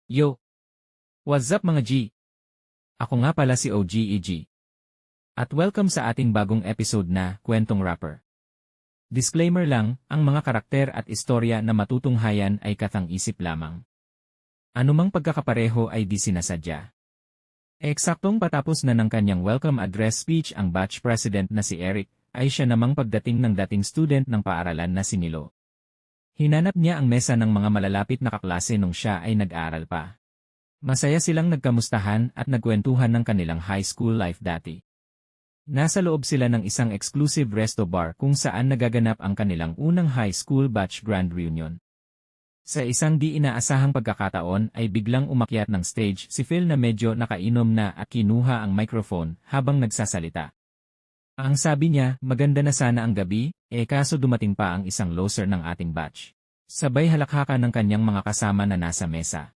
Yo! What's up mga G? Ako nga pala si OGEG. At welcome sa ating bagong episode na Kwentong Rapper. Disclaimer lang, ang mga karakter at istorya na matutunghayan ay katang-isip lamang. Anumang pagkakapareho ay di sinasadya. Eksaktong patapos na ng kanyang welcome address speech ang batch president na si Eric, ay siya namang pagdating ng dating student ng paaralan na si Nilo. Hinanap niya ang mesa ng mga malalapit na kaklase nung siya ay nag-aaral pa. Masaya silang nagkamustahan at nagkwentuhan ng kanilang high school life dati. Nasa loob sila ng isang exclusive resto bar kung saan nagaganap ang kanilang unang high school batch grand reunion. Sa isang di inaasahang pagkakataon ay biglang umakyat ng stage si Phil na medyo nakainom na at kinuha ang microphone habang nagsasalita. Ang sabi niya, maganda na sana ang gabi, kaso dumating pa ang isang loser ng ating batch. Sabay halakhakan ng kanyang mga kasama na nasa mesa.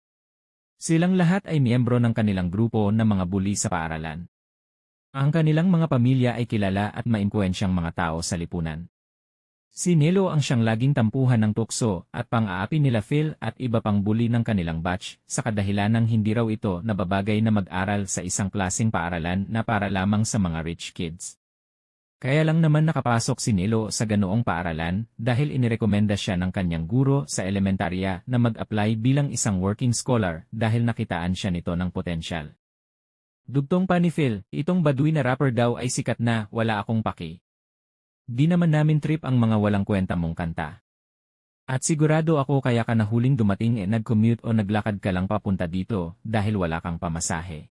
Silang lahat ay miyembro ng kanilang grupo na mga bully sa paaralan. Ang kanilang mga pamilya ay kilala at maimpluwensyang mga tao sa lipunan. Si Nilo ang siyang laging tampuhan ng tukso at pang-aapi nila Phil at iba pang bully ng kanilang batch sa kadahilanang hindi raw ito nababagay na mag-aral sa isang klaseng paaralan na para lamang sa mga rich kids. Kaya lang naman nakapasok si Nilo sa ganoong paaralan dahil inirekomenda siya ng kanyang guro sa elementarya na mag-apply bilang isang working scholar dahil nakitaan siya nito ng potensyal. Dugtong pa ni Phil, itong baduy na rapper daw ay sikat na, wala akong paki. Di naman namin trip ang mga walang kwenta mong kanta. At sigurado ako kaya ka nahuling dumating nag-commute o naglakad ka lang papunta dito dahil wala kang pamasahe.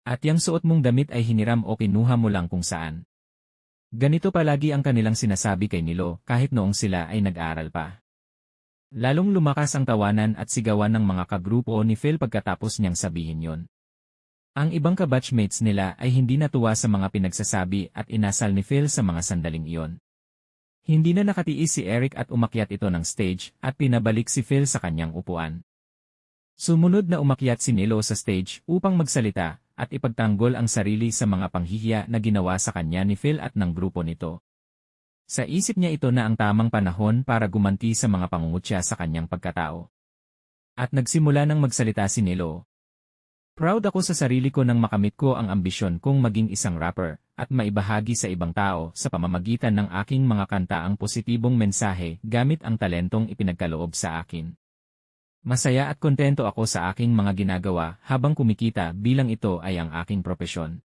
At yang suot mong damit ay hiniram o kinuha mo lang kung saan. Ganito palagi ang kanilang sinasabi kay Nilo kahit noong sila ay nag-aral pa. Lalong lumakas ang tawanan at sigawan ng mga kagrupo ni Phil pagkatapos niyang sabihin yon. Ang ibang kabatchmates nila ay hindi natuwa sa mga pinagsasabi at inasal ni Phil sa mga sandaling iyon. Hindi na nakatiis si Eric at umakyat ito ng stage at pinabalik si Phil sa kanyang upuan. Sumunod na umakyat si Nilo sa stage upang magsalita at ipagtanggol ang sarili sa mga panghihiya na ginawa sa kanya ni Phil at ng grupo nito. Sa isip niya ito na ang tamang panahon para gumanti sa mga pangungutya sa kanyang pagkatao. At nagsimula nang magsalita si Nilo. Proud ako sa sarili ko nang makamit ko ang ambisyon kong maging isang rapper at maibahagi sa ibang tao sa pamamagitan ng aking mga kanta ang positibong mensahe gamit ang talentong ipinagkaloob sa akin. Masaya at kontento ako sa aking mga ginagawa habang kumikita bilang ito ay ang aking propesyon.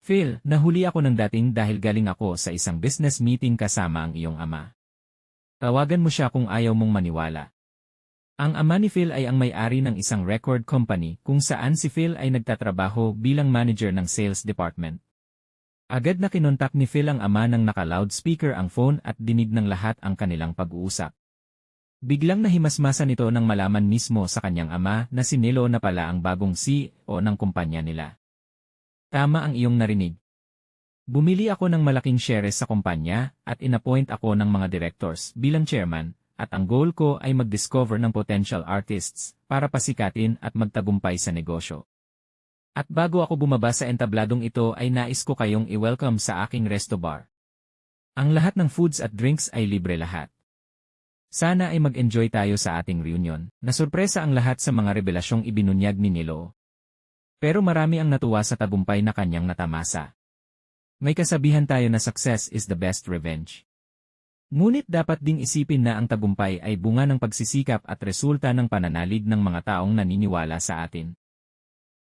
Phil, nahuli ako ng dating dahil galing ako sa isang business meeting kasama ang iyong ama. Tawagan mo siya kung ayaw mong maniwala. Ang ama ni Phil ay ang may-ari ng isang record company kung saan si Phil ay nagtatrabaho bilang manager ng sales department. Agad na kinontak ni Phil ang ama nang naka-loudspeaker ang phone at dinig ng lahat ang kanilang pag-uusap. Biglang nahimasmasan ito nang malaman mismo sa kanyang ama na si Nilo na pala ang bagong CEO ng kumpanya nila. Tama ang iyong narinig. Bumili ako ng malaking shares sa kumpanya at inappoint ako ng mga directors bilang chairman at ang goal ko ay mag-discover ng potential artists para pasikatin at magtagumpay sa negosyo. At bago ako bumaba sa entabladong ito ay nais ko kayong i-welcome sa aking resto bar. Ang lahat ng foods at drinks ay libre lahat. Sana ay mag-enjoy tayo sa ating reunion. Nasurpresa ang lahat sa mga revelasyong ibinunyag ni Nilo. Pero marami ang natuwa sa tagumpay na kanyang natamasa. May kasabihan tayo na success is the best revenge. Ngunit dapat ding isipin na ang tagumpay ay bunga ng pagsisikap at resulta ng pananalig ng mga taong naniniwala sa atin.